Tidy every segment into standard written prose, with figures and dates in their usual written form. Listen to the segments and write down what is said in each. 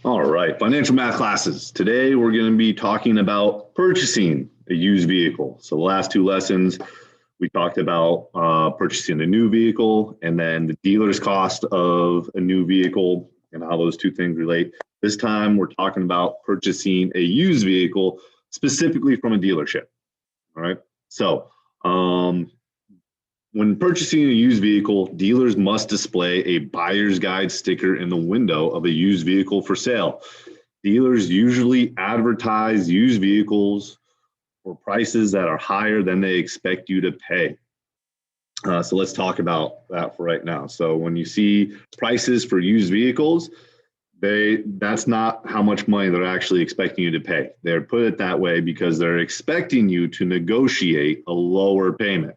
All right, financial math classes. Today we're going to be talking about purchasing a used vehicle. So the last two lessons, we talked about purchasing a new vehicle and then the dealer's cost of a new vehicle and how those two things relate. This time we're talking about purchasing a used vehicle specifically from a dealership. All right, so when purchasing a used vehicle, dealers must display a buyer's guide sticker in the window of a used vehicle for sale. Dealers usually advertise used vehicles for prices that are higher than they expect you to pay. So let's talk about that for right now. So when you see prices for used vehicles, that's not how much money they're actually expecting you to pay. They're put it that way because they're expecting you to negotiate a lower payment.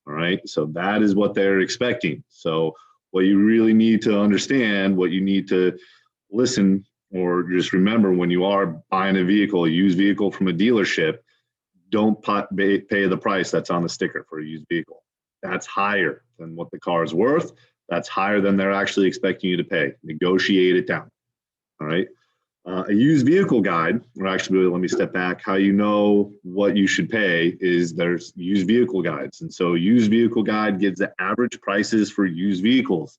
All right, so that is what they're expecting. So what you really need to understand, what you need to listen or just remember when you are buying a vehicle, a used vehicle from a dealership, don't pay the price that's on the sticker for a used vehicle. That's higher than what the car is worth. That's higher than they're actually expecting you to pay. Negotiate it down. All right. A used vehicle guide, or actually, let me step back. How you know what you should pay is there's used vehicle guides. And so, used vehicle guide gives the average prices for used vehicles.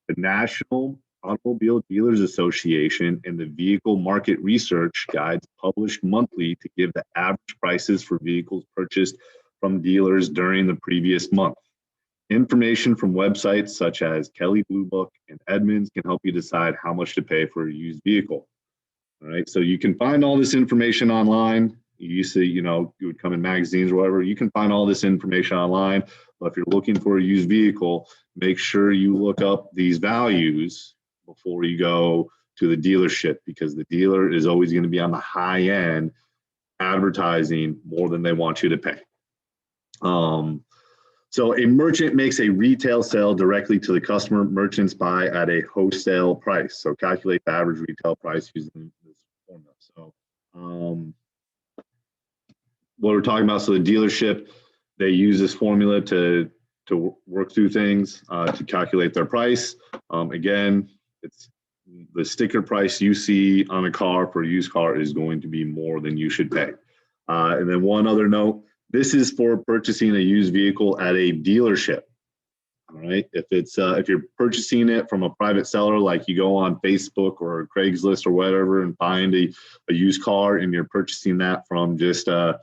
The National Automobile Dealers Association and the Vehicle Market Research guides published monthly to give the average prices for vehicles purchased from dealers during the previous month. Information from websites such as Kelley Blue Book and Edmunds can help you decide how much to pay for a used vehicle. All right, so you can find all this information online. You used to, you would come in magazines or whatever. You can find all this information online. But if you're looking for a used vehicle, make sure you look up these values before you go to the dealership, because the dealer is always going to be on the high end advertising more than they want you to pay. So a merchant makes a retail sale directly to the customer. Merchants buy at a wholesale price. So calculate the average retail price using this formula. So what we're talking about, so the dealership, they use this formula to work through things, to calculate their price. Again, it's the sticker price you see on a car for a used car is going to be more than you should pay. And then one other note, this is for purchasing a used vehicle at a dealership. All right. If you're purchasing it from a private seller, like you go on Facebook or Craigslist or whatever and find a used car, and you're purchasing that from just the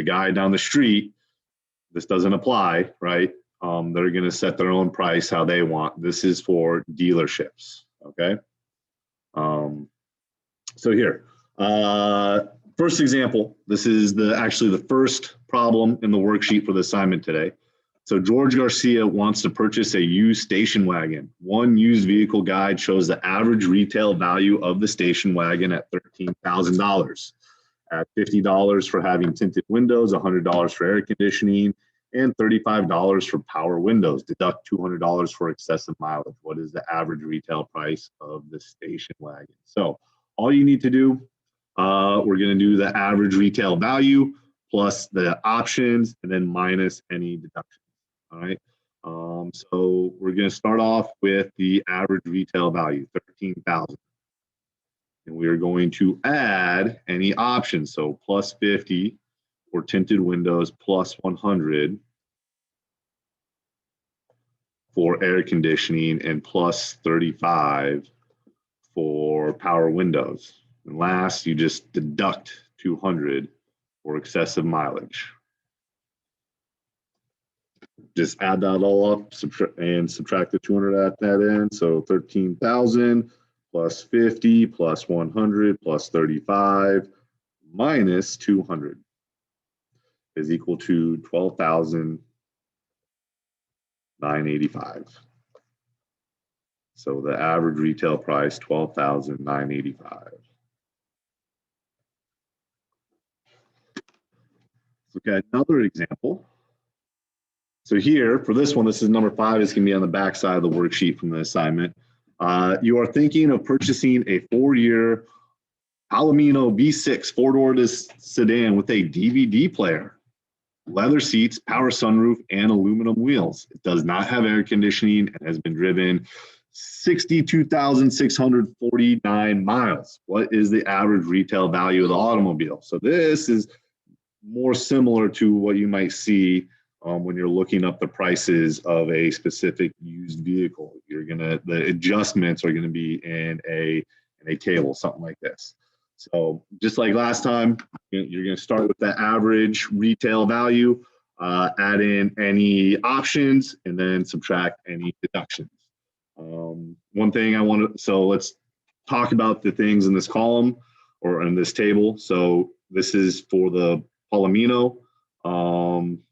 guy down the street, this doesn't apply, right? They're going to set their own price how they want. This is for dealerships. Okay. So here. First example, this is actually the first problem in the worksheet for the assignment today. So George Garcia wants to purchase a used station wagon. One used vehicle guide shows the average retail value of the station wagon at $13,000, at $50 for having tinted windows, $100 for air conditioning, and $35 for power windows. Deduct $200 for excessive mileage. What is the average retail price of the station wagon? So all you need to do, we're going to do the average retail value plus the options and then minus any deductions. All right. So we're going to start off with the average retail value, $13,000. And we are going to add any options. So plus 50 for tinted windows, plus 100 for air conditioning, and plus 35 for power windows. And last, you just deduct 200 for excessive mileage. Just add that all up and subtract the 200 at that end. So 13,000 plus 50 plus 100 plus 35 minus 200 is equal to 12,985. So the average retail price, 12,985. Look at another example. So here, for this one, this is number 5. It's going to be on the back side of the worksheet from the assignment. You are thinking of purchasing a 4-year Palomino V6 4-door sedan with a DVD player, leather seats, power sunroof, and aluminum wheels. It does not have air conditioning and has been driven 62,649 miles. What is the average retail value of the automobile? So this is more similar to what you might see when you're looking up the prices of a specific used vehicle. The adjustments are gonna be in a table, something like this. So just like last time, you're gonna start with the average retail value, add in any options, and then subtract any deductions. One thing so let's talk about the things in this column or in this table. So this is for the Palomino.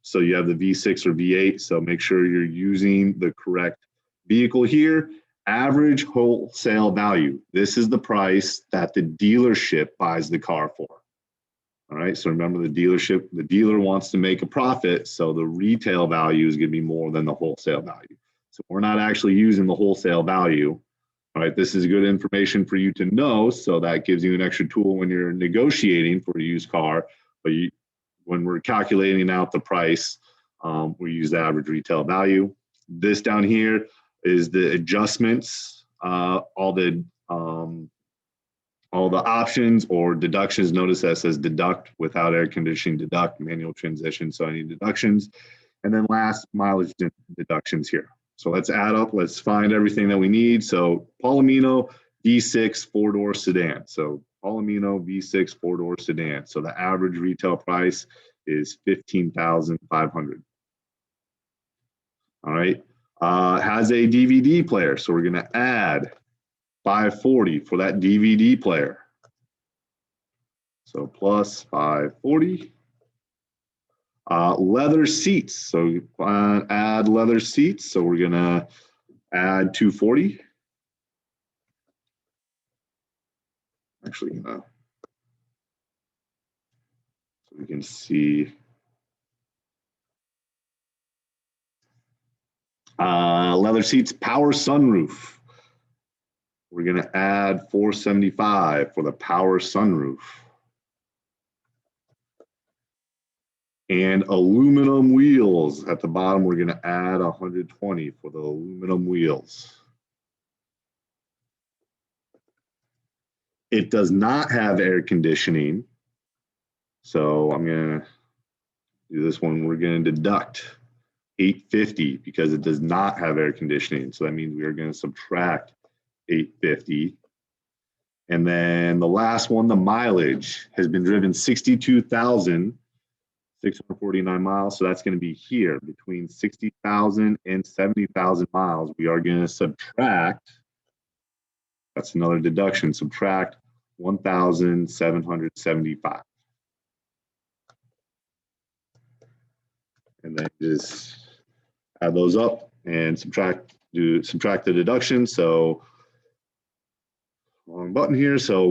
So you have the V6 or V8. So make sure you're using the correct vehicle here. Average wholesale value. This is the price that the dealership buys the car for. All right. So remember, the dealer wants to make a profit. So the retail value is going to be more than the wholesale value. So we're not actually using the wholesale value. All right. This is good information for you to know. So that gives you an extra tool when you're negotiating for a used car. But when we're calculating out the price, we use the average retail value. This down here is the adjustments, all the options or deductions. Notice that says deduct, without air conditioning, deduct, manual transmission, so any deductions. And then last, mileage deductions here. So let's add up, let's find everything that we need. So Palomino V6 4-door sedan. So Palomino V6 4-door sedan. So the average retail price is $15,500. All right. Has a DVD player. So we're going to add $540 for that DVD player. So plus $540. Leather seats. So add leather seats. So we're going to add $240. Actually, so we can see leather seats, power sunroof. We're going to add $475 for the power sunroof. And aluminum wheels at the bottom, we're going to add $120 for the aluminum wheels. It does not have air conditioning. So I'm going to do this one. We're going to deduct $850 because it does not have air conditioning. So that means we are going to subtract $850. And then the last one, the mileage has been driven 62,649 miles. So that's going to be here between 60,000 and 70,000 miles. We are going to subtract, that's another deduction, subtract 1,775. And then just add those up and subtract the deduction. So wrong button here. So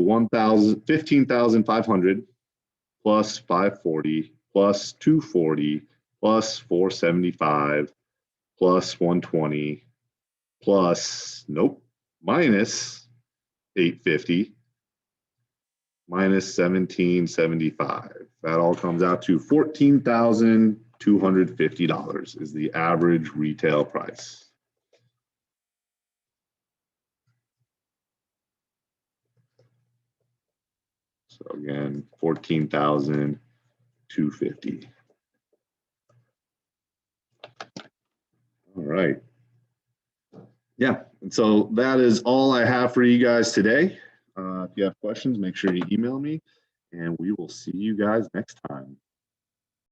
15,500 plus 540 plus 240 plus 475 plus 120 plus minus 850 minus 1775. That all comes out to $14,250 is the average retail price. So again, $14,250. All right. Yeah, and so that is all I have for you guys today. If you have questions, make sure you email me, and we will see you guys next time.